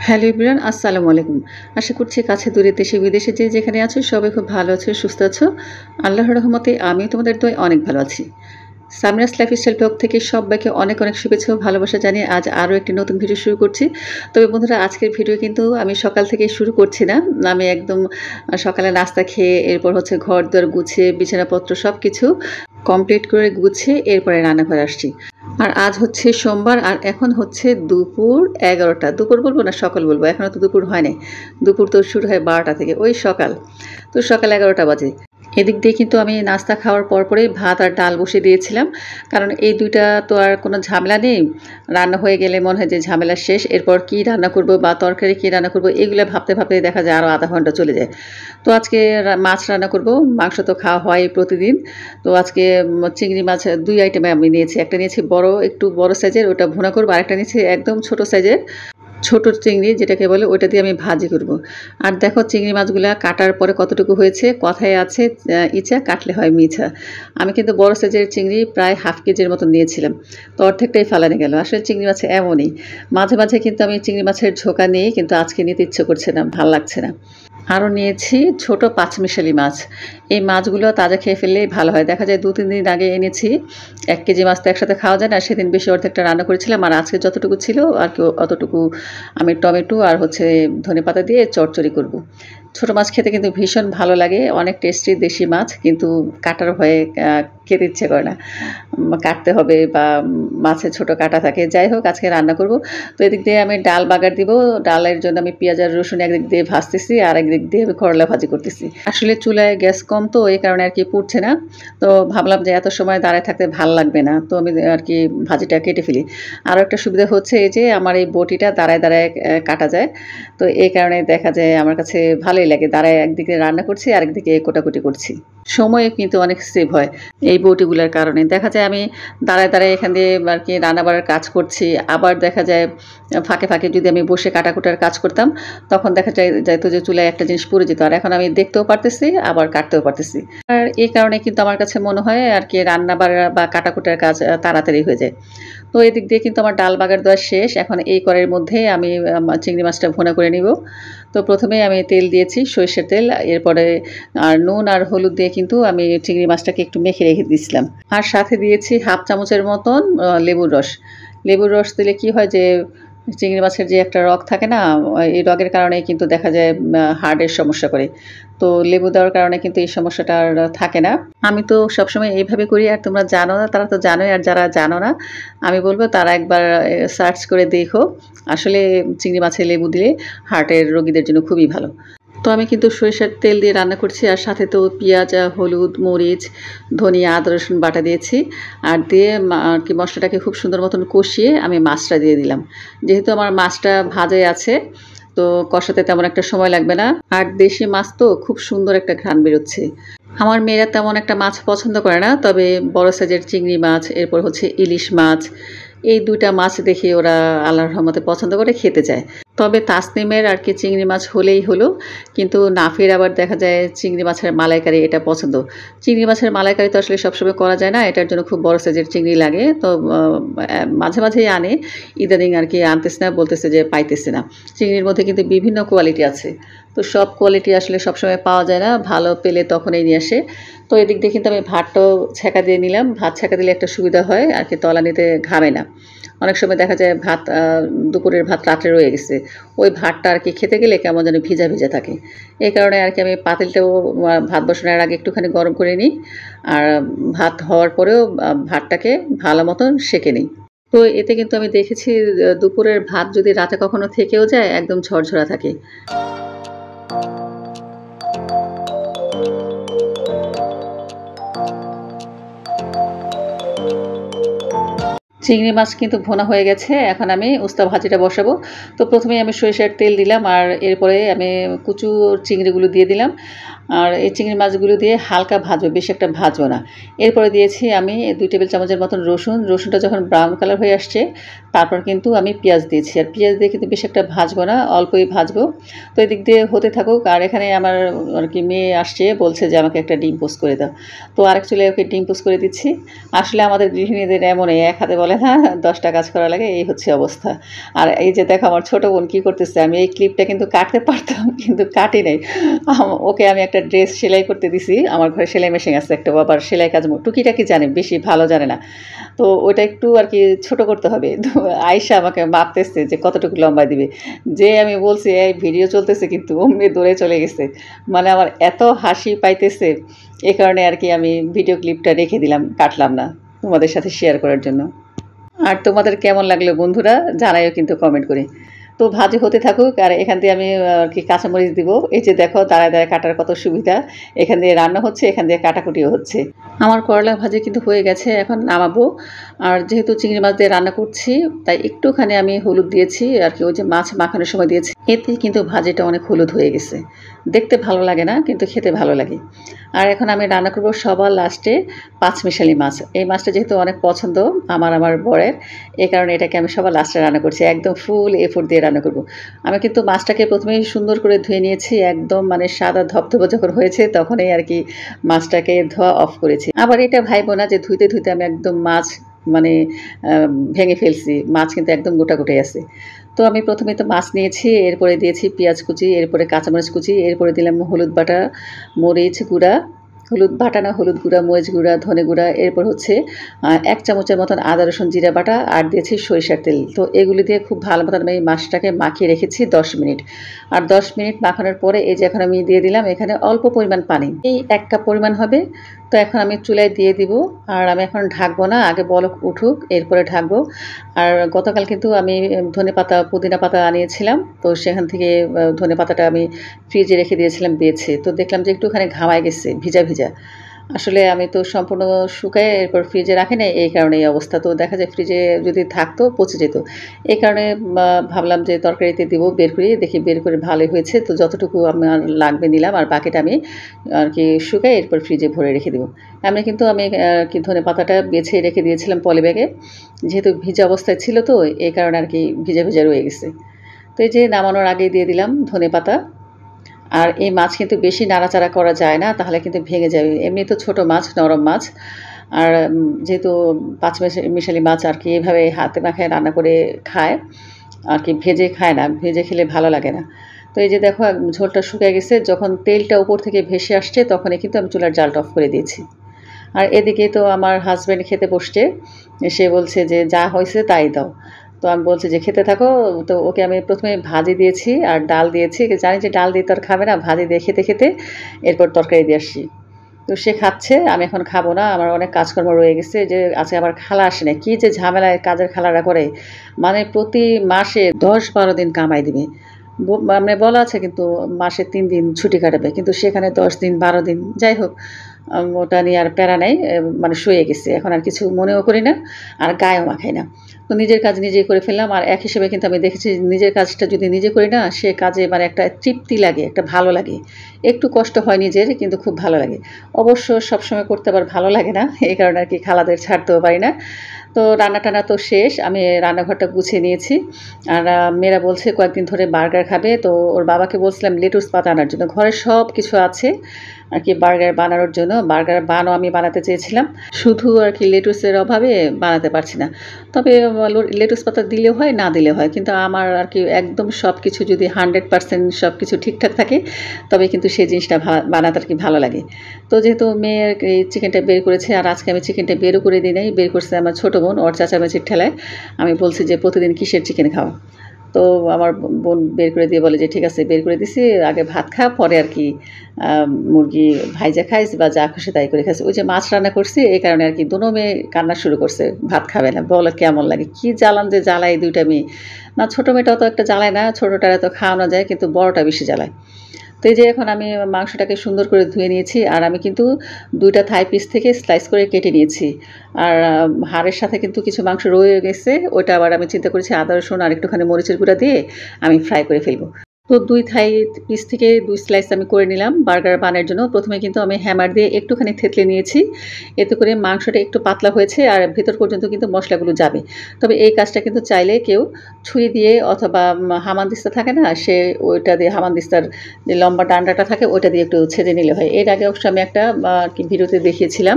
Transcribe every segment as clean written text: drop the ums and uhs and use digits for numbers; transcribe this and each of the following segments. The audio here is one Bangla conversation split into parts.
হ্যালো এভরিওয়ান, আসসালামু আলাইকুম। আশা করছি কাছে দূরে দেশে বিদেশে যে যেখানে আছো সবাই খুব ভালো আছো, সুস্থ আছো। আল্লাহর রহমতে আমিও তোমাদের দোয়ায় অনেক ভালো আছি। সামিরাস লাইফস্টাইল ব্লগ থেকে সবাইকে অনেক অনেক শুভেচ্ছা ও ভালোবাসা জানিয়ে আজ আরও একটি নতুন ভিডিও শুরু করছি। তবে বন্ধুরা, আজকের ভিডিও কিন্তু আমি সকাল থেকে শুরু করছি না। আমি একদম সকালে নাস্তা খেয়ে এরপর হচ্ছে ঘর দুয়ার গুছিয়ে বিছানাপত্র সব কিছু কমপ্লিট করে গুছিয়ে এরপরে রান্নাঘরে আসছি। আর আজ হচ্ছে সোমবার, আর এখন হচ্ছে দুপুর 11টা। দুপুর বলবো না সকাল বলবো, এখনও তো দুপুর হয় নাই। দুপুর তো শুরু হয় 12টা থেকে, ওই সকাল। তো সকাল 11টা বাজে। এদিক দিয়ে কিন্তু আমি নাস্তা খাওয়ার পরেই ভাত আর ডাল বসিয়ে দিয়েছিলাম, কারণ এই দুইটা তো আর কোনো ঝামেলা নেই। রান্না হয়ে গেলে মনে হয় যে ঝামেলা শেষ। এরপর কী রান্না করব বা তরকারি কী রান্না করব এগুলো ভাবতে ভাবতে দেখা যায় আরও আধা ঘন্টা চলে যায়। তো আজকে মাছ রান্না করব। মাংস তো খাওয়া হয় প্রতিদিন। তো আজকে চিংড়ি মাছ দুই আইটেমে আমি নিয়েছি। একটা নিয়েছি বড়, একটু বড় সাইজের, ওটা ভুনা করব। আরেকটা নিয়েছি একদম ছোট সাইজের, ছোট চিংড়ি যেটাকে বলে, ওটা দিয়ে আমি ভাজি করব। আর দেখো চিংড়ি মাছগুলা কাটার পরে কতটুকু হয়েছে। কথায় আছে ইচা কাটলে হয় মিছা। আমি কিন্তু বড় সাইজের চিংড়ি প্রায় হাফ কেজির মতো নিয়েছিলাম, তো অর্ধেকটাই ফেলানো গেল। আসলে চিংড়ি মাছ এমনই, মাঝে মাঝে কিন্তু আমি চিংড়ি মাছের ঝোঁকা নিই, কিন্তু আজকে নিতে ইচ্ছে করছে না, ভাল লাগছে না। আরও নিয়েছি ছোট পাঁচমিশালি মাছ। এই মাছগুলো তাজা খেয়ে ফেললেই ভালো হয়। দেখা যায় 2-3 দিন আগে এনেছি, 1 কেজি মাছ তো একসাথে খাওয়া যায় না। সেদিন বেশি অর্ধেকটা রান্না করেছিলাম, আর আজকে যতটুকু ছিল আর কি অতটুকু আমি টমেটো আর হচ্ছে ধনেপাতা দিয়ে চচ্চড়ি করব। ছোটো মাছ খেতে কিন্তু ভীষণ ভালো লাগে, অনেক টেস্টি দেশি মাছ, কিন্তু কাটার ভয়ে খেতে ইচ্ছে করে না। কাটতে হবে বা মাছের ছোট কাটা থাকে। যাই হোক, আজকে রান্না করব। তো এদিক দিয়ে আমি ডাল বাগার দিব। ডালের জন্য আমি পেঁয়াজ আর রসুন একদিক দিয়ে ভাজতেছি, আর একদিক দিয়ে আমি করলা ভাজি করতেছি। আসলে চুলায় গ্যাস কম, তো এই কারণে আর কি পুড়ছে না। তো ভাবলাম যে এত সময় দাঁড়ায় থাকতে ভাল লাগবে না, তো আমি আর কি ভাজিটা কেটে ফেলি। আরও একটা সুবিধা হচ্ছে এই যে আমার এই বটিটা দাঁড়ায় দাঁড়ায় কাটা যায়। তো এই কারণে দেখা যায় আমার কাছে ভালোই লাগে, দাঁড়ায় একদিকে রান্না করছি আর একদিকে কোটাকুটি করছি। সময় কিন্তু অনেক সেভ হয় এই বটিগুলোর কারণে। দেখা যায় আমি দাঁড়ায় দাঁড়ায় এখান দিয়ে আর কি রান্না বাড়ার কাজ করছি, আবার দেখা যায় ফাঁকে ফাঁকে যদি আমি বসে কাটাকুটার কাজ করতাম, তখন দেখা যাইতো যে চুলায় একটা জিনিস পুড়ে যেত। আর এখন আমি দেখতেও পারতেছি, আবার কাটতেও পারতেছি। আর এই কারণে কিন্তু আমার কাছে মনে হয় আর কি রান্না বাড়া বা কাটাকুটার কাজ তাড়াতাড়ি হয়ে যায়। তো এদিক দিয়ে কিন্তু আমার ডাল বাগার দেওয়া শেষ। এখন এই কড়াইয়ের মধ্যে আমি চিংড়ি মাছটা ভুনা করে নিব। তো প্রথমেই আমি তেল দিয়েছি, সরিষার তেল। এরপরে আর নুন আর হলুদ দিয়ে কিন্তু আমি চিংড়ি মাছটাকে একটু মেখে রেখে দিয়েছিলাম। আর সাথে দিয়েছি হাফ চামচের মতন লেবুর রস। লেবুর রস দিলে কি হয় যে চিংড়ি মাছের যে একটা রগ থাকে না, এই রগের কারণে কিন্তু দেখা যায় হার্টের সমস্যা করে। তো লেবু দেওয়ার কারণে কিন্তু এই সমস্যাটা আর থাকে না। আমি তো সবসময় এইভাবে করি, আর তোমরা জানো না, তারা তো জানোই, আর যারা জানো না আমি বলবো তারা একবার সার্চ করে দেখো। আসলে চিংড়ি মাছে লেবু দিলে হার্টের রোগীদের জন্য খুবই ভালো। তো আমি কিন্তু সরিষার তেল দিয়ে রান্না করছি, আর সাথে তো পেঁয়াজ, হলুদ, মরিচ, ধনিয়া, আদা রসুন বাটা দিয়েছি। আর দিয়ে আর কি মশলাটাকে খুব সুন্দর মতন কষিয়ে আমি মাছটা দিয়ে দিলাম। যেহেতু আমার মাছটা ভাজাই আছে, তো কষাতে তেমন একটা সময় লাগবে না। আর দেশি মাছ তো খুব সুন্দর একটা ঘ্রাণ বেরোচ্ছে। আমার মেয়েরা তেমন একটা মাছ পছন্দ করে না, তবে বড় সাইজের চিংড়ি মাছ, এরপর হচ্ছে ইলিশ মাছ, এই দুইটা মাছ দেখে ওরা আল্লাহর রহমতে পছন্দ করে খেতে চায়। তবে তাসনিমের আর কি চিংড়ি মাছ হলেই হলো, কিন্তু নাফির আবার দেখা যায় চিংড়ি মাছের মালাইকারি এটা পছন্দ। চিংড়ি মাছের মালাইকারি তো আসলে সবসময় করা যায় না, এটার জন্য খুব বড় সাইজের চিংড়ি লাগে। তো মাঝে মাঝেই আনে, ইদানিং আর কি আনতেছে না, বলতেছে যে পাইতেছে না। চিংড়ির মধ্যে কিন্তু বিভিন্ন কোয়ালিটি আছে, তো সব কোয়ালিটি আসলে সবসময় পাওয়া যায় না, ভালো পেলে তখনই নিয়ে আসে। তো এদিক দিয়ে কিন্তু আমি ভাতটাও ছেঁকা দিয়ে নিলাম। ভাত ছেঁকা দিলে একটা সুবিধা হয় আর কি, তলানিতে ঘামে না। অনেক সময় দেখা যায় ভাত দুপুরের ভাত রাত্রে রয়ে গেছে, ওই ভাতটা আর কি খেতে গেলে কেমন যেন ভিজা ভিজা থাকে। এই কারণে আর কি আমি পাতিলটাও ভাত বসানোর আগে একটুখানি গরম করে নিই, আর ভাত হওয়ার পরেও ভাতটাকে ভালো মতন সেঁকে নিই। তো এতে কিন্তু আমি দেখেছি দুপুরের ভাত যদি রাতে কখনো থেকেও যায় একদম ঝরঝরা থাকে। চিংড়ি মাছ কিন্তু ভোনা হয়ে গেছে, এখন আমি উস্তা ভাজিটা বসাবো। তো প্রথমেই আমি সরিষার তেল দিলাম, আর এরপরে আমি কুচু চিংড়িগুলো দিয়ে দিলাম। আর এই চিংড়ি মাছগুলো দিয়ে হালকা ভাজবো, বেশি একটা ভাজবো না। এরপরে দিয়েছি আমি 2 টেবিল চামচের মতন রসুন। রসুনটা যখন ব্রাউন কালার হয়ে আসছে, তারপর কিন্তু আমি পেঁয়াজ দিয়েছি। আর পেঁয়াজ দিয়ে কিন্তু বেশি একটা ভাজবো না, অল্পই ভাজবো। তো এদিক দিয়ে হতে থাকুক। আর এখানে আমার আর কি মেয়ে আসছে, বলছে যে আমাকে একটা ডিম পোস্ট করে দাও। তো আরেক চুলায় ওকে ডিম পোস্ট করে দিচ্ছি। আসলে আমাদের গৃহিণীদের এমনই, এক হাতে বলে বেলা 10টা কাজ করা লাগে, এই হচ্ছে অবস্থা। আর এই যে দেখো আমার ছোট বোন কী করতেছে, আমি এই ক্লিপটা কিন্তু কাটতে পারতাম কিন্তু কাটি নাই। ওকে আমি একটা ড্রেস সেলাই করতে দিছি, আমার ঘরে সেলাই মেশিন আছে একটা, আবার সেলাই কাজ টুকিটাকি জানে, বেশি ভালো জানে না। তো ওইটা একটু আর কি ছোট করতে হবে। তো আয়শা আমাকে মাপতেছে যে কতটুকু লম্বা দিবে, যে আমি বলছি এই ভিডিও চলতেছে কিন্তু অমনি দৌড়ে চলে গেছে। মানে আমার এত হাসি পাইতেছে, এ কারণে আর কি আমি ভিডিও ক্লিপটা রেখে দিলাম, কাটলাম না তোমাদের সাথে শেয়ার করার জন্য। আর তোমাদের কেমন লাগলো বন্ধুরা জানাইও কিন্তু কমেন্ট করে। তো ভাজি হতে থাকুক, আর এখান দিয়ে আমি আর কি কাঁচামরিচ দিব। এই যে দেখো দাঁড়ায় দাঁড়ায় কাটার কত সুবিধা, এখান দিয়ে রান্না হচ্ছে, এখান দিয়ে কাটাকুটিও হচ্ছে। আমার করলা ভাজি কিন্তু হয়ে গেছে, এখন নামাবো। আর যেহেতু চিংড়ি মাছ দিয়ে রান্না করছি, তাই একটুখানি আমি হলুদ দিয়েছি আর কি, ওই যে মাছ মাখানোর সময় দিয়েছি, এতে কিন্তু ভাজিটা অনেক হলুদ হয়ে গেছে। দেখতে ভালো লাগে না, কিন্তু খেতে ভালো লাগে। আর এখন আমি রান্না করব সবার লাস্টে পাঁচমিশালি মাছ। এই মাছটা যেহেতু অনেক পছন্দ আমার বরের, এই কারণে এটাকে আমি সবার লাস্টে রান্না করছি, একদম ফুল এফোর্ট দিয়ে রান্না করব। আমি কিন্তু মাছটাকে প্রথমেই সুন্দর করে ধুয়ে নিয়েছি, একদম মানে সাদা ধবধবে যখন হয়েছে তখনই আর কি মাছটাকে ধোয়া অফ করেছি। আবার এটা ভাইবো না যে ধুইতে ধুইতে আমি একদম মাছ মানে ভেঙে ফেলছি, মাছ কিন্তু একদম গোটা গোটাই আছে। তো আমি প্রথমে তো মাছ নিয়েছি, এরপরে দিয়েছি পেঁয়াজ কুচি, এরপরে কাঁচামরিচ কুচি, এরপরে দিলাম হলুদ বাটা, মরিচ গুঁড়া, হলুদ বাটা না হলুদ গুঁড়া, মরিচ গুঁড়া, ধনে গুঁড়া, এরপর হচ্ছে 1 চামচের মতন আদা রসুন জিরা বাটা, আর দিয়েছি সরিষার তেল। তো এগুলি দিয়ে খুব ভালো মতন আমি এই মাছটাকে মাখিয়ে রেখেছি 10 মিনিট। আর 10 মিনিট মাখানোর পরে এই যে এখন আমি দিয়ে দিলাম এখানে অল্প পরিমাণ পানি, এই 1 কাপ পরিমাণ হবে। তো এখন আমি চুলায় দিয়ে দিব, আর আমি এখন ঢাকবো না, আগে বলক উঠুক এরপরে ঢাকবো। আর গতকাল কিন্তু আমি ধনেপাতা পুদিনা পাতা আনিয়েছিলাম, তো সেখান থেকে ধনেপাতাটা আমি ফ্রিজে রেখে দিয়েছিলাম বেছে। তো দেখলাম যে একটুখানি ঘামায় গেছে, ভিজা ভিজা। আসলে আমি তো সম্পূর্ণ শুকায়ে এরপর ফ্রিজে রাখি নাই, এই কারণে এই অবস্থা। তো দেখা যায় ফ্রিজে যদি থাকতো পচে যেত, এই কারণে ভাবলাম যে তরকারিতে দিব, বের করে দেখি, বের করে ভালোই হয়েছে। তো যতটুকু আমার লাগবে নিলাম, আর বাকিটা আমি আর কি শুকাই এরপর ফ্রিজে ভরে রেখে দেবো। এমনি কিন্তু আমি আর কি ধনেপাতাটা বেছে রেখে দিয়েছিলাম পলি ব্যাগে, যেহেতু ভিজা অবস্থায় ছিল তো এই কারণে আর কি ভিজা ভিজা রয়ে গেছে। তো এই যে নামানোর আগেই দিয়ে দিলাম ধনেপাতা। আর এই মাছ কিন্তু বেশি নাড়াচাড়া করা যায় না, তাহলে কিন্তু ভেঙে যাবে। এমনি তো ছোট মাছ, নরম মাছ। আর যেহেতু পাঁচমিশালি মাছ আর কি এভাবে হাতে মাখায় রান্না করে খায় আর কি, ভেজে খায় না, ভেজে খেলে ভালো লাগে না। তো এই যে দেখো ঝোলটা শুকিয়ে গেছে, যখন তেলটা উপর থেকে ভেসে আসছে তখনই কিন্তু আমি চুলার জালটা অফ করে দিয়েছি। আর এদিকে তো আমার হাজব্যান্ড খেতে বসছে, সে বলছে যে যা হয়েছে তাই দাও। তো আমি বলছি যে খেতে থাকো। তো ওকে আমি প্রথমে ভাজি দিয়েছি আর ডাল দিয়েছি, জানি যে ডাল দিয়ে তো আর খাবে না, ভাজি দিয়ে খেতে খেতে এরপর তরকারি দিয়ে আসছি। তো সে খাচ্ছে, আমি এখন খাবো না, আমার অনেক কাজকর্ম রয়ে গেছে। যে আজকে আবার খালা আসে না, কী যে ঝামেলায় কাজের খালারা করে, মানে প্রতি মাসে 10-12 দিন কামাই দিবে। মানে বলা আছে কিন্তু মাসে 3 দিন ছুটি কাটাবে, কিন্তু সেখানে 10 দিন 12 দিন, যাই হোক ওটা নিয়ে আর প্যারা নাই, মানে সয়ে গেছে, এখন আর কিছু মনেও করি না, আর গায়েও মাখাই না। তো নিজের কাজ নিজেই করে ফেললাম। আর এক হিসেবে কিন্তু আমি দেখেছি নিজের কাজটা যদি নিজে করি না, সে কাজে মানে একটা তৃপ্তি লাগে, একটা ভালো লাগে। একটু কষ্ট হয় নিজের, কিন্তু খুব ভালো লাগে। অবশ্য সবসময় করতে আবার ভালো লাগে না, এই কারণে আর কি খালাদের ছাড়তেও পারি না। তো রান্না-টান্না তো শেষ, আমি রান্নাঘরটা গুছিয়ে নিয়েছি। আর মেয়েরা বলছে কয়েকদিন ধরে বার্গার খাবে, তো ওর বাবাকে বলছিলাম লেটুস পাতা আনার জন্য। ঘরে সব কিছু আছে আর কি বার্গার বানানোর জন্য। বার্গার বানও আমি বানাতে চেয়েছিলাম, শুধু আর কি লেটুসের অভাবে বানাতে পারছি না। তবে লেটুস পাতা দিলেও হয়, না দিলেও হয়, কিন্তু আমার আর কি একদম সব কিছু যদি 100% সব কিছু ঠিকঠাক থাকে, তবে কিন্তু সেই জিনিসটা বানাতে আর কি ভালো লাগে। তো যেহেতু মেয়ের এই চিকেনটা বের করেছে, আর আজকে আমি চিকেনটা বেরও করে দিই নাই, বের করছে আমার ছোটো বোন, ওর চাচামেচির ঠেলায়। আমি বলছি যে প্রতিদিন কিসের চিকেন খাওয়া। তো আমার বোন বের করে দিয়ে বলে যে ঠিক আছে বের করে দিছি, আগে ভাত খা, পরে আর কি মুরগি ভাইজা খাইস বা যা খুশি তাই করে খাইস। ওই যে মাছ রান্না করছি, এই কারণে আর কি দোনো মেয়ে কান্না শুরু করছে, ভাত খাবে না, বলে কেমন লাগে, কী জ্বালান যে জ্বালায় এই দুইটা মেয়ে। না ছোটো মেয়েটা অত একটা জ্বালায় না, ছোটোটারে তো খাওয়ানো যায়, কিন্তু বড়টা বেশি জ্বালায়। তো এই যে এখন আমি মাংসটাকে সুন্দর করে ধুয়ে নিয়েছি, আর আমি কিন্তু 2টা থাই পিস থেকে স্লাইস করে কেটে নিয়েছি। আর হাড়ের সাথে কিন্তু কিছু মাংস রয়ে গেছে, ওইটা আবার আমি চিন্তা করেছি আদা রসুন আর একটুখানি মরিচের গুঁড়া দিয়ে আমি ফ্রাই করে ফেলবো। তো ২ থাই পিস থেকে ২ স্লাইস আমি করে নিলাম বার্গার বানের জন্য। প্রথমে কিন্তু আমি হ্যামার দিয়ে একটুখানি থেতলে নিয়েছি। এতে করে মাংসটা একটু পাতলা হয়েছে আর ভেতর পর্যন্ত কিন্তু মসলাগুলো যাবে। তবে এই কাজটা কিন্তু চাইলে কেউ ছুরি দিয়ে অথবা হামানদিস্তা থাকে না? ওইটা দিয়ে হামানদিস্তার যে লম্বা ডান্ডাটা থাকে ওইটা দিয়ে একটু ছেঁচে নিলে হয়। এর আগে অবশ্য আমি একটা আরকি ভিডিওতে দেখিয়েছিলাম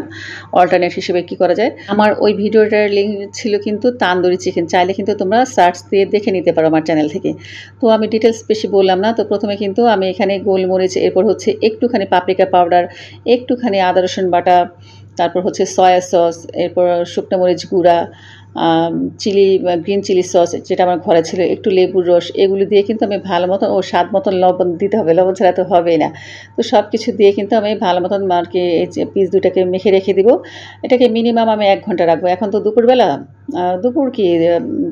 অল্টারনেট হিসেবে কি করা যায়। আমার ওই ভিডিওটার লিঙ্ক ছিল কিন্তু তান্দুরি চিকেন। চাইলে কিন্তু তোমরা সার্চ দিয়ে দেখে নিতে পারো আমার চ্যানেল থেকে। তো আমি ডিটেইলস বেশি বললাম না। তো প্রথমে কিন্তু আমি এখানে গোলমরিচ, এরপর হচ্ছে একটুখানি পাপরিকা পাউডার, একটুখানি আদা রসুন বাটা, তারপর হচ্ছে সয়া সস, এরপর শুকনো মরিচ গুঁড়া, চিলি গ্রিন চিলি সস যেটা আমার ঘরে ছিল, একটু লেবুর রস, এগুলো দিয়ে কিন্তু আমি ভালো মতো স্বাদ মতন লবণ দিতে হবে। লবণ ছাড়া তো হবেই না। তো সব কিছু দিয়ে কিন্তু আমি ভালো মতন আরকি এই যে পিস ২ টাকে মেখে রেখে দিব। এটাকে মিনিমাম আমি ১ ঘন্টা রাখবো। এখন তো দুপুরবেলা, দুপুর কি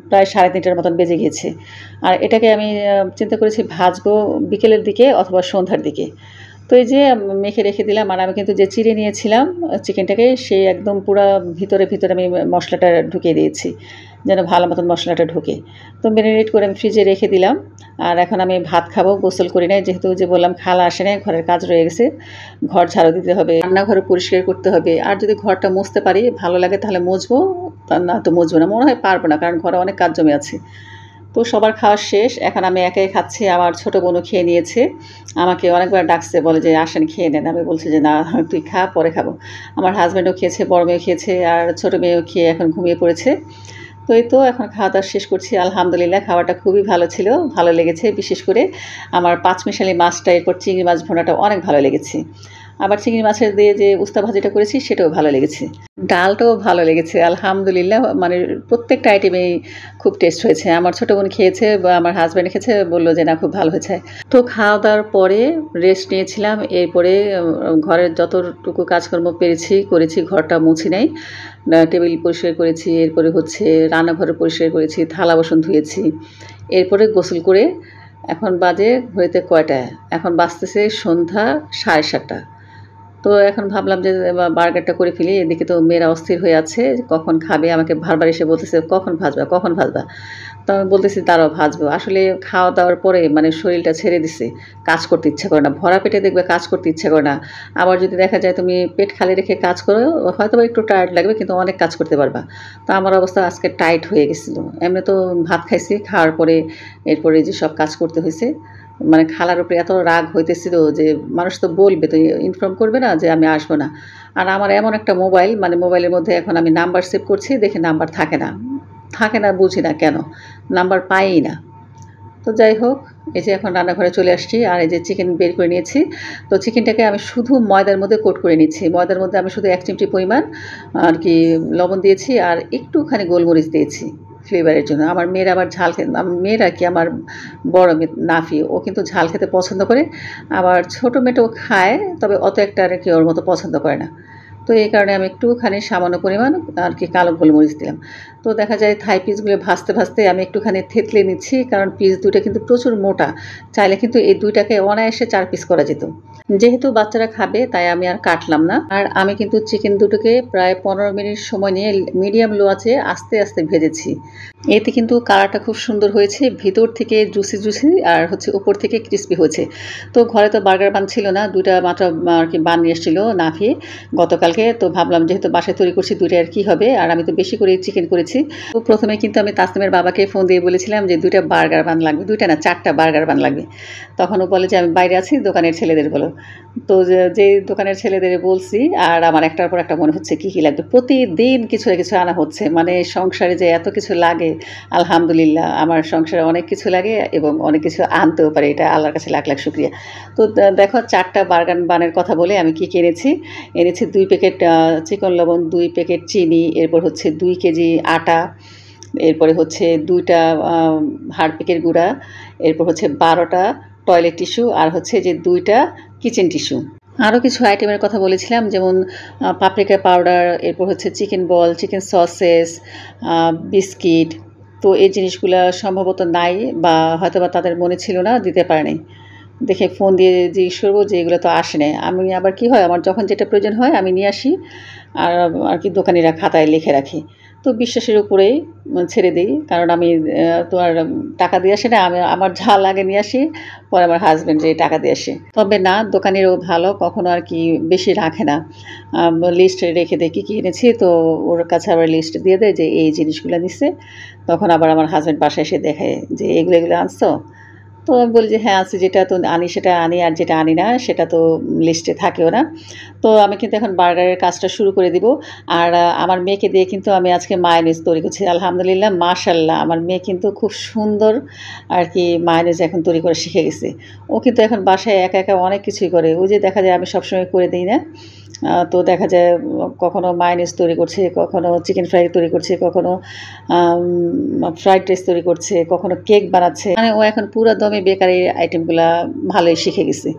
প্রায় ৩:৩০টার মতন বেজে গিয়েছে। আর এটাকে আমি চিন্তা করেছি ভাজবো বিকেলের দিকে অথবা সন্ধ্যার দিকে। তো এই যে মেখে রেখে দিলাম আর আমি কিন্তু যে চিড়ে নিয়েছিলাম চিকেনটাকে সেই একদম পুরা ভিতরে আমি মশলাটা ঢুকিয়ে দিয়েছি যেন ভালো মতন মশলাটা ঢোকে। তো ম্যারিনেট করে আমি ফ্রিজে রেখে দিলাম। আর এখন আমি ভাত খাবো, গোসল করি নাই যেহেতু যে বললাম খালা আসে নাই, ঘরের কাজ রয়ে গেছে, ঘর ঝাড়ু দিতে হবে, রান্নাঘর পরিষ্কার করতে হবে। আর যদি ঘরটা মুছতে পারি ভালো লাগে তাহলে মুছবো, তা না তো মুছবো না, মনে হয় পারবো না কারণ ঘরে অনেক কাজ জমে আছে। তো সবার খাওয়া শেষ, এখন আমি একাই খাচ্ছি। আমার ছোটো বোনও খেয়ে নিয়েছে, আমাকে অনেকবার ডাকছে, বলে যে আসেন খেয়ে নেন। আমি বলছি যে না তুই খা, পরে খাবো। আমার হাজব্যান্ডও খেয়েছে, বড় মেয়েও খেয়েছে আর ছোটো মেয়েও খেয়ে এখন ঘুমিয়ে পড়েছে। তো এই তো এখন খাওয়া দাওয়া শেষ করছি। আলহামদুলিল্লাহ খাওয়াটা খুবই ভালো ছিল, ভালো লেগেছে। বিশেষ করে আমার পাঁচমিশালি মাছটা, এরপর চিংড়ি মাছ ভুনাটা অনেক ভালো লেগেছে। আবার চিংড়ি মাছের দিয়ে যে উস্তা ভাজিটা করেছি সেটাও ভালো লেগেছে। ডালটাও ভালো লেগেছে আলহামদুলিল্লাহ। মানে প্রত্যেকটা আইটেমেই খুব টেস্ট হয়েছে। আমার ছোটো বোন খেয়েছে বা আমার হাজব্যান্ড খেয়েছে, বলল যে না খুব ভালো হয়েছে। তো খাওয়া দাওয়ার পরে রেস্ট নিয়েছিলাম। এরপরে ঘরের যতটুকু কাজকর্ম পেরেছি করেছি, ঘরটা মুছি নাই, টেবিল পরিষ্কার করেছি, এরপরে হচ্ছে রান্নাঘর পরিষ্কার করেছি, থালা বাসন ধুয়েছি। এরপরে গোসল করে এখন বাজে ঘড়িতে কয়টা? এখন বাজতেছে সন্ধ্যা ৭:৩০। তো এখন ভাবলাম যে বার্গারটা করে ফেলি। এদিকে তো মেয়েরা অস্থির হয়ে আছে কখন খাবে, আমাকে বারবার এসে বলতেছে কখন ভাজবা, কখন ভাজবা। তো আমি বলতেছি দাঁড়াও ভাজবো। আসলে খাওয়া দাওয়ার পরে মানে শরীরটা ছেড়ে দিছে, কাজ করতে ইচ্ছা করে না। ভরা পেটে দেখবে কাজ করতে ইচ্ছা করে না। আবার যদি দেখা যায় তুমি পেট খালি রেখে কাজ করো, হয়তোবা একটু টায়ার্ড লাগবে কিন্তু অনেক কাজ করতে পারবা। তো আমার অবস্থা আজকে টাইট হয়ে গেছিলো। এমনি তো ভাত খাইছি, খাওয়ার পরে এরপরে যে সব কাজ করতে হয়েছে। মানে খালার উপরে এত রাগ হইতেছিল যে মানুষ তো বলবে, তো ইনফর্ম করবে না যে আমি আসবো না। আর আমার এমন একটা মোবাইল, মানে মোবাইলের মধ্যে এখন আমি নাম্বার সেভ করছি, দেখে নাম্বার থাকে না, বুঝি না কেন নাম্বার পাইই না। তো যাই হোক, এই যে এখন রান্নাঘরে চলে আসছি আর এই যে চিকেন বের করে নিয়েছি। তো চিকেনটাকে আমি শুধু ময়দার মধ্যে কোট করে নিচ্ছি। ময়দার মধ্যে আমি শুধু ১ চিমটি পরিমাণ আর কি লবণ দিয়েছি আর একটুখানি গোলমরিচ দিয়েছি ফ্লেভারের জন্য। আমার মেয়ের আবার ঝাল খেতে, মেয়ের আর কি আমার বড় মেয়ে নাফি, ও কিন্তু ঝাল খেতে পছন্দ করে। আবার ছোটো মেয়েটাও খায়, তবে অত একটা আর কি ওর মতো পছন্দ করে না। তো এই কারণে আমি একটুখানি সামান্য পরিমাণ আর কি কালো গোলমরিচ দিলাম। তো দেখা যায় থাই পিসগুলো ভাজতে আমি একটুখানি থেতলে নিচ্ছি, কারণ পিস ২ টা কিন্তু প্রচুর মোটা। চাইলে কিন্তু এই ২ টাকে অনায়াসে ৪ পিস করা যেত। যেহেতু বাচ্চারা খাবে তাই আমি আর কাটলাম না। আর আমি কিন্তু চিকেন দুটোকে প্রায় ১৫ মিনিট সময় নিয়ে মিডিয়াম লো আঁচে আস্তে ভেজেছি। এতে কিন্তু কালারটা খুব সুন্দর হয়েছে, ভিতর থেকে জুসি আর হচ্ছে উপর থেকে ক্রিস্পি হয়েছে। তো ঘরে তো বার্গার বান ছিল না, ২ টা মাত্র আর কি বান নিয়ে এসেছিল নাফি গতকালকে। তো ভাবলাম যেহেতু বাসায় তৈরি করছি ২ টা আর কি হবে, আর আমি তো বেশি করে চিকেন করেছি। তো প্রথমে কিন্তু আমি তাসনিমের বাবাকে ফোন দিয়ে বলেছিলাম যে ২ টা বার্গার বান লাগবে, ২ টা না ৪ টা বার্গার বান লাগবে। তখন ও বলে যে আমি বাইরে আছি, দোকানের ছেলেদের বলো। তো যে দোকানের ছেলেদের বলছি, আর আমার একটার পর একটা মনে হচ্ছে কী লাগবে। প্রতিদিন কিছু না কিছু আনা হচ্ছে, মানে সংসারে যে এত কিছু লাগে আলহামদুলিল্লাহ, আমার সংসারে অনেক কিছু লাগে এবং অনেক কিছু আনতেও পারে, এটা আল্লাহর কাছে লাখ শুকরিয়া। তো দেখো ৪ টা বার্গার বানের কথা বলে আমি কী এনেছি ২ প্যাকেট চিকন লবণ, ২ প্যাকেট চিনি, এরপর হচ্ছে ২ কেজি আটা, এরপরে হচ্ছে ২ টা হারপিকের গুঁড়া, এরপর হচ্ছে ১২ টা টয়লেট টিস্যু, আর হচ্ছে যে ২ টা কিচেন টিস্যু। আরও কিছু আইটেমের কথা বলেছিলাম, যেমন পাপরিকা পাউডার, এরপর হচ্ছে চিকেন বল, চিকেন সসেস, বিস্কিট। তো এই জিনিসগুলা সম্ভবত নাই বা হয়তোবা তাদের মনে ছিল না, দিতে পারে নাই। দেখে ফোন দিয়ে জিজ্ঞেস করবো যে এগুলো তো আসে নাই। আমি আবার কি হয়, আমার যখন যেটা প্রয়োজন হয় আমি নিয়ে আসি আর কি দোকানিরা খাতায় লিখে রাখি। তো বিশ্বাসের উপরেই ছেড়ে দিই। কারণ আমি তো আর টাকা দিয়ে আসি না। আমি আমার যা লাগে নিয়ে আসি। পরে আমার হাসব্যান্ড যেয়ে টাকা দিয়ে আসে। তবে না, দোকানিরও ভালো, কখনো আর কি বেশি রাখে না। লিস্ট রেখে দেয় কী, কী এনেছি। তো ওর কাছে আবার লিস্ট দিয়ে দেয় যে এই জিনিসগুলো নিছে। তখন আবার আমার হাসব্যান্ড বাসায় এসে দেখায় যে এগুলো, এগুলো আনছো? তো আমি বলি যে হ্যাঁ আনছি, যেটা তো আনি সেটা আনি, আর যেটা আনি না সেটা তো লিস্টে থাকেও না। তো আমি কিন্তু এখন বার্গারের কাজটা শুরু করে দিব। আর আমার মেয়েকে দিয়ে কিন্তু আমি আজকে মায়োনিজ তৈরি করছি। আলহামদুলিল্লাহ, মাশাআল্লাহ, আমার মেয়ে কিন্তু খুব সুন্দর আর কি মায়োনিজ এখন তৈরি করা শিখে গেছে। ও কিন্তু এখন বাসায় একা, একা অনেক কিছুই করে। ওই যে দেখা যায় আমি সবসময় করে দিই না? তো দেখা যায় কখনো মায়োনিজ তৈরি করছে, কখনো চিকেন ফ্রাই তৈরি করছে, কখনো ফ্রাইড রাইস তৈরি করছে, কখনো কেক বানাচ্ছে। মানে ও এখন পুরো দমে বেকারি আইটেমগুলা ভালোই শিখে গেছে।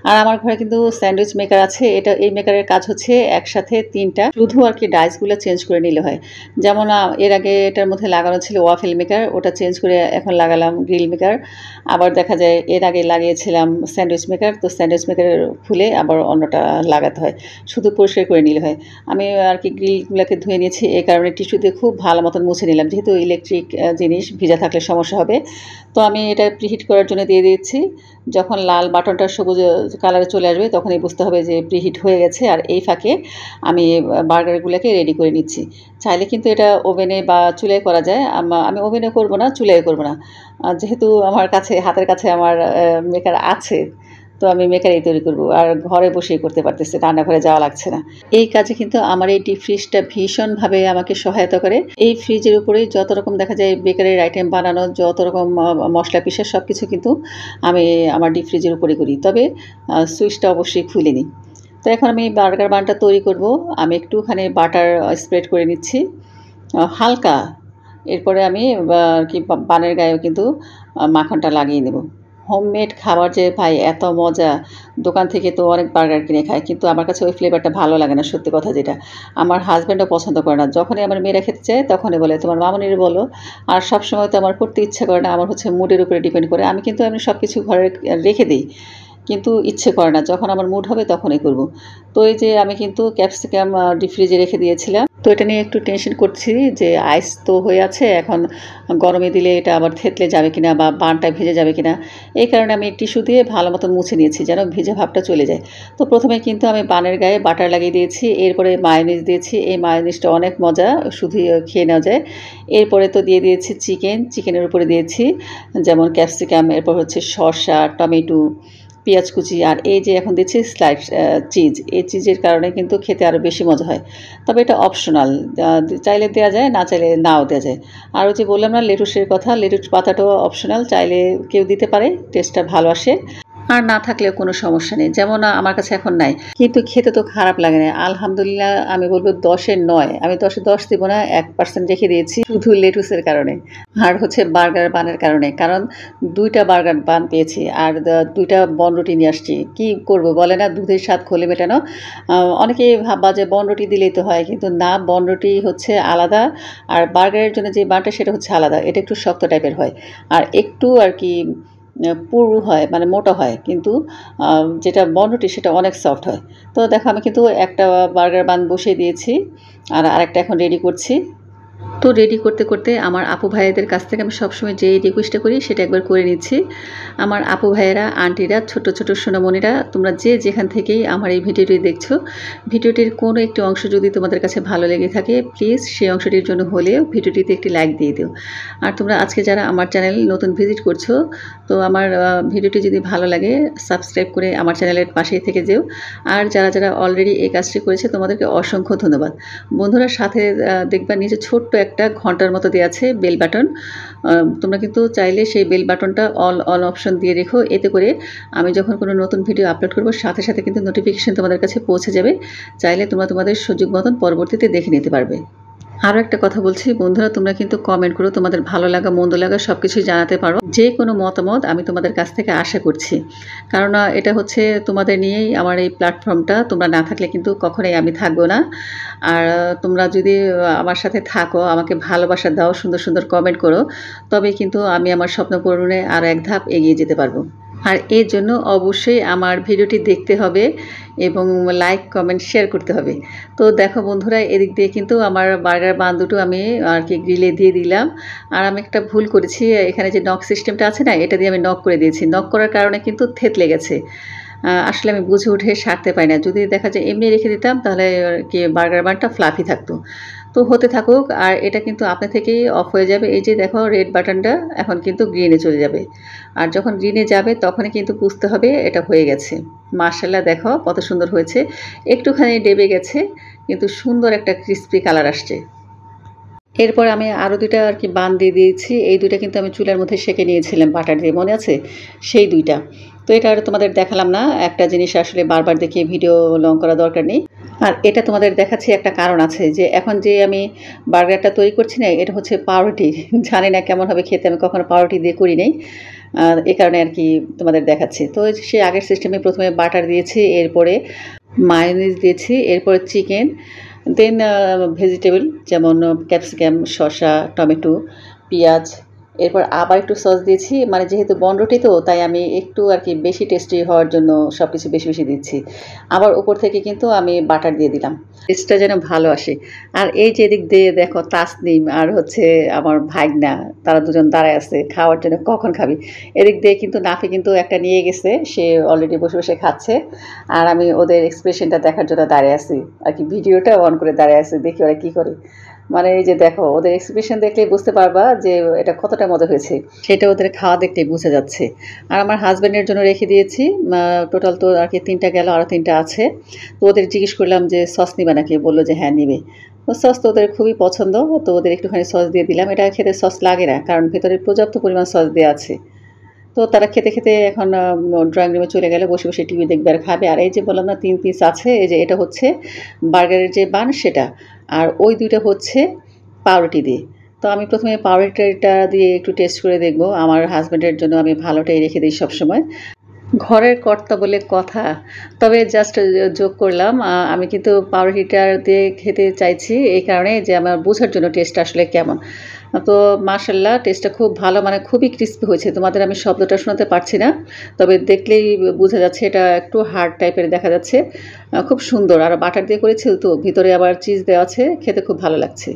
আর আমার ঘরে কিন্তু স্যান্ডউইচ মেকার আছে। এই মেকারের কাজ হচ্ছে একসাথে ৩টা, শুধু আর কি ডাইসগুলো চেঞ্জ করে নিলে হয়। যেমন এর আগে এটার মধ্যে লাগানো ছিল ওয়াফেল মেকার, ওটা চেঞ্জ করে এখন লাগালাম গ্রিল মেকার। আবার দেখা যায় এর আগে লাগিয়েছিলাম স্যান্ডউইচ মেকার, তো স্যান্ডউইচ মেকারের খুলে আবার অন্যটা লাগাতে হয়, শুধু পরিষ্কার করে নিলে হয়। আমি আর কি গ্রিলগুলোকে ধুয়ে নিয়েছি, এই কারণে টিস্যু দিয়ে খুব ভালো মতন মুছে নিলাম, যেহেতু ইলেকট্রিক জিনিস ভিজা থাকলে সমস্যা হবে। তো আমি এটা প্রিহিট করার জন্য দিয়ে দিচ্ছি। যখন লাল বাটনটা সবুজ কালারে চলে আসবে তখনই বুঝতে হবে যে প্রিহিট হয়ে গেছে। আর এই ফাঁকে আমি বার্গারগুলোকে রেডি করে নিচ্ছি। চাইলে কিন্তু এটা ওভেনে বা চুলায় করা যায়। আমি ওভেনে করব না, চুলায় করব না। যেহেতু আমার কাছে হাতের কাছে আমার মেকার আছে, তো আমি মেকারেই তৈরি করব। আর ঘরে বসেই করতে পারতেছি, রান্নাঘরে যাওয়া লাগছে না। এই কাজে কিন্তু আমার এই ডিপ ফ্রিজটা ভীষণভাবে আমাকে সহায়তা করে। এই ফ্রিজের উপরেই যত রকম দেখা যায় বেকারির আইটেম বানানো, যত রকম মশলা পিষা সব কিছু কিন্তু আমি আমার ডিপ ফ্রিজের উপরে করি। তবে সুইচটা অবশ্যই খুলে নিই। তো এখন আমি বার্গার বানটা তৈরি করব। আমি একটুখানি বাটার স্প্রেড করে নিচ্ছি হালকা। এরপরে আমি আর কি বানের গায়েও কিন্তু মাখনটা লাগিয়ে নেব। হোমমেড খাবার যে ভাই এত মজা! দোকান থেকে তো অনেক বার্গার কিনে খায়, কিন্তু আমার কাছে ওই ফ্লেভারটা ভালো লাগে না, সত্যি কথা যেটা। আমার হাসব্যান্ডও পছন্দ করে না। যখনই আমার মেয়েরা খেতে চায় তখনই বলে, "তোমার মামুনিরে বলো।" আর সবসময় তো আমার করতে ইচ্ছা করে না, আমার হচ্ছে মুডের উপরে ডিপেন্ড করে। আমি কিন্তু এমনি সব কিছু ঘরে রেখে দিই, কিন্তু ইচ্ছে করে না। যখন আমার মুড হবে তখনই করব। তো এই যে আমি কিন্তু ক্যাপসিকাম ডিপ ফ্রিজে রেখে দিয়েছিলাম। তো এটা নিয়ে একটু টেনশন করছি যে আইস তো হয়ে আছে, এখন গরমে দিলে এটা আবার থেতলে যাবে কিনা বা বানটা ভেজে যাবে কিনা। এই কারণে আমি টিস্যু দিয়ে ভালো মতো মুছে নিয়েছি যেন ভেজে ভাবটা চলে যায়। তো প্রথমে কিন্তু আমি বানের গায়ে বাটার লাগিয়ে দিয়েছি, এরপরে মায়োনিজ দিয়েছি। এই মায়োনিজটা অনেক মজা, শুধু খেয়ে নেওয়া যায়। এরপরে তো দিয়ে দিয়েছি চিকেনের উপরে দিয়েছি যেমন ক্যাপসিকাম, এরপর হচ্ছে শসা, টমেটো, পেঁয়াজ কুচি, আর এই যে এখন দিচ্ছি স্লাইড চিজ। এই চিজের কারণে কিন্তু খেতে আরও বেশি মজা হয়। তবে এটা অপশনাল, চাইলে দেওয়া যায়, না চাইলে নাও দেওয়া যায়। আর ওই যে বললাম না লেটুসের কথা, লেটুস পাতাটাও অপশনাল, চাইলে কেউ দিতে পারে, টেস্টটা ভালো আসে। আর না থাকলেও কোনো সমস্যা নেই। যেমন আমার কাছে এখন নাই, কিন্তু খেতে তো খারাপ লাগে না। আলহামদুলিল্লাহ, আমি বলব ১০-এর ৯। আমি ১০-এ ১০ দিব না, ১% রেখে দিয়েছি শুধু লেটুসের কারণে। আর হচ্ছে বার্গার বানের কারণে। কারণ ২টা বার্গার বান পেয়েছি আর ২টা বনরুটি নিয়ে আসছি। কি করব বলে না, দুধের স্বাদ ঘোলে মেটানো। অনেকেই ভাববা যে বনরুটি দিলেই তো হয়, কিন্তু না, বনরুটি হচ্ছে আলাদা, আর বার্গারের জন্য যে বানটা সেটা হচ্ছে আলাদা। এটা একটু শক্ত টাইপের হয়, আর একটু আর কি পুরু হয়, মানে মোটা হয়, কিন্তু যেটা বনরুটি সেটা অনেক সফট হয়। তো দেখো আমি কিন্তু একটা বার্গার বান বসিয়ে দিয়েছি, আর আরেকটা এখন রেডি করছি। তো রেডি করতে, করতে আমার আপু ভাইয়াদের কাছ থেকে আমি সবসময় যেই রিকোয়েস্টটা করি সেটা একবার করে নিচ্ছি। আমার আপু ভাইয়েরা, আন্টিরা, ছোট, ছোট সোনামণিরা, তোমরা যে যেখান থেকেই আমার এই ভিডিওটি দেখছো, ভিডিওটির কোনো একটি অংশ যদি তোমাদের কাছে ভালো লেগে থাকে, প্লিজ সেই অংশটির জন্য হলেও ভিডিওটিতে একটি লাইক দিয়ে দিও। আর তোমরা আজকে যারা আমার চ্যানেল নতুন ভিজিট করছো, তো আমার ভিডিওটি যদি ভালো লাগে সাবস্ক্রাইব করে আমার চ্যানেলের পাশেই থেকে যেও। আর যারা, যারা অলরেডি এই কাজটি করেছে তোমাদেরকে অসংখ্য ধন্যবাদ। বন্ধুরা, সাথে দেখবা নিচে ছোট্ট একটা ঘন্টার মতো দেওয়া আছে বেল বাটন। তোমরা কিন্তু চাইলে সেই বেল বাটনটা অল অপশন দিয়ে রেখো। এতে করে আমি যখন কোনো নতুন ভিডিও আপলোড করব সাথে সাথে কিন্তু নোটিফিকেশন তোমাদের কাছে পৌঁছে যাবে। চাইলে তোমরা তোমাদের সুযোগ মতন পরবর্তীতে দেখে নিতে পারবে। আরও একটা কথা বলছি বন্ধুরা, তোমরা কিন্তু কমেন্ট করো, তোমাদের ভালো লাগা মন্দ লাগা সব কিছুই জানাতে পারো। যে কোনো মতামত আমি তোমাদের কাছ থেকে আশা করছি, কারণ এটা হচ্ছে তোমাদের নিয়েই আমার এই প্ল্যাটফর্মটা। তোমরা না থাকলে কিন্তু কখনোই আমি থাকবো না। আর তোমরা যদি আমার সাথে থাকো, আমাকে ভালোবাসা দাও, সুন্দর সুন্দর কমেন্ট করো, তবে কিন্তু আমি আমার স্বপ্ন পূরণে আরও এক ধাপ এগিয়ে যেতে পারবো। আর এর জন্য অবশ্যই আমার ভিডিওটি দেখতে হবে এবং লাইক কমেন্ট শেয়ার করতে হবে। তো দেখো বন্ধুরা, এদিক দিয়ে কিন্তু আমার বার্গার বান দুটো আমি আর কি গ্রিলে দিয়ে দিলাম। আর আমি একটা ভুল করেছি, এখানে যে নক সিস্টেমটা আছে না, এটা দিয়ে আমি নক করে দিয়েছি। নক করার কারণে কিন্তু থেতলে গেছে। আসলে আমি বুঝে উঠে সারতে পারি না। যদি দেখা যায় এমনি রেখে দিতাম তাহলে আর কি বার্গার বানটা ফ্লাফি থাকতো। তো হতে থাকুক, আর এটা কিন্তু আপনা থেকেই অফ হয়ে যাবে। এই যে দেখো রেড বাটনটা এখন কিন্তু গ্রিনে চলে যাবে। আর যখন গ্রিনে যাবে তখনই কিন্তু বুঝতে হবে এটা হয়ে গেছে। মাশাআল্লাহ দেখো কত সুন্দর হয়েছে। একটুখানি ডেবে গেছে কিন্তু সুন্দর একটা ক্রিস্পি কালার আসছে। এরপর আমি আরও ২ টা আর কি বান দিয়ে দিয়েছি। এই ২ টা কিন্তু আমি চুলার মধ্যে সেঁকে নিয়েছিলাম বাটার দিয়ে, মনে আছে? সেই ২ টা। তো এটা আর তোমাদের দেখালাম না। একটা জিনিস আসলে বারবার দেখিয়ে ভিডিও লং করা দরকার নেই। আর এটা তোমাদের দেখাচ্ছি একটা কারণ আছে, যে এখন যে আমি বার্গারটা তৈরি করছি না, এটা হচ্ছে পাউরুটি। জানি না কেমন হবে খেতে, আমি কখনো পাউরুটি দিয়ে করি নাই। এ কারণে আর কি তোমাদের দেখাচ্ছি। তো সে আগের সিস্টেমে ১ম এ বাটার দিয়েছি, এরপরে মায়োনিজ দিয়েছি, এরপরে চিকেন, দেন ভেজিটেবল যেমন ক্যাপসিকাম, শসা, টমেটো, পেঁয়াজ, এরপর আবার একটু সস দিয়েছি। মানে যেহেতু বনরুটি তো, তাই আমি একটু আর কি বেশি টেস্টি হওয়ার জন্য সব কিছু বেশি বেশি দিচ্ছি। আবার উপর থেকে কিন্তু আমি বাটার দিয়ে দিলাম, টেস্টটা যেন ভালো আসে। আর এই যে এদিক দিয়ে দেখো তাসনিম আর হচ্ছে আমার ভাগনা, তারা দুজন দাঁড়ায় আছে খাওয়ার জন্য, কখন খাবি। এদিক দিয়ে কিন্তু নাফি কিন্তু একটা নিয়ে গেছে, সে অলরেডি বসে বসে খাচ্ছে। আর আমি ওদের এক্সপ্রেশনটা দেখার জন্য দাঁড়িয়ে আছি আর কি, ভিডিওটা অন করে দাঁড়িয়ে আছি, দেখি ওরা কী করে। মানে এই যে দেখো ওদের এক্সপ্রেশন দেখলেই বুঝতে পারবা যে এটা কতটা মজা হয়েছে, সেটা ওদের খাওয়া দেখলেই বোঝা যাচ্ছে। আর আমার হাজব্যান্ডের জন্য রেখে দিয়েছি। টোটাল তো আর কি ৩টা গেল, আরও ৩টা আছে। তো ওদের জিজ্ঞেস করলাম যে সস নিবে নাকি, বললো যে হ্যাঁ নিবে। তো সস তো ওদের খুবই পছন্দ, তো ওদের একটুখানি সস দিয়ে দিলাম। এটা খেতে সস লাগে না, কারণ ভেতরে পর্যাপ্ত পরিমাণ সস দেওয়া আছে। তো তারা খেতে খেতে এখন ড্রয়িং রুমে চলে গেলে, বসে বসে টিভি দেখবে আর খাবে। আর এই যে বললাম না ৩ পিস আছে, এই যে এটা হচ্ছে বার্গারের যে বান সেটা, আর ওই ২টা হচ্ছে পাউরুটি দিয়ে। তো আমি ১ম এ পাউরুটিটা দিয়ে একটু টেস্ট করে দেখব। আমার হাজব্যান্ডের জন্য আমি ভালোটাই রেখে দিই সবসময়। ঘরের কর্তা বলে কথা। তবে জাস্ট যোগ করলাম। আমি কিন্তু পাউরুটিটা দিয়ে খেতে চাইছি এই কারণে যে আমার বোঝার জন্য টেস্টটা আসলে কেমন। তো মাশাআল্লাহ টেস্টটা খুব ভালো, মানে খুবই ক্রিস্পি হয়েছে। তোমাদের আমি শব্দটা শোনাতে পারছি না। তবে দেখলেই বোঝা যাচ্ছে এটা একটু হার্ড টাইপের দেখা যাচ্ছে। খুব সুন্দর। আর বাটার দিয়ে করেছি তো, ভিতরে আবার চিজ দেওয়া আছে। খেতে খুব ভালো লাগছে।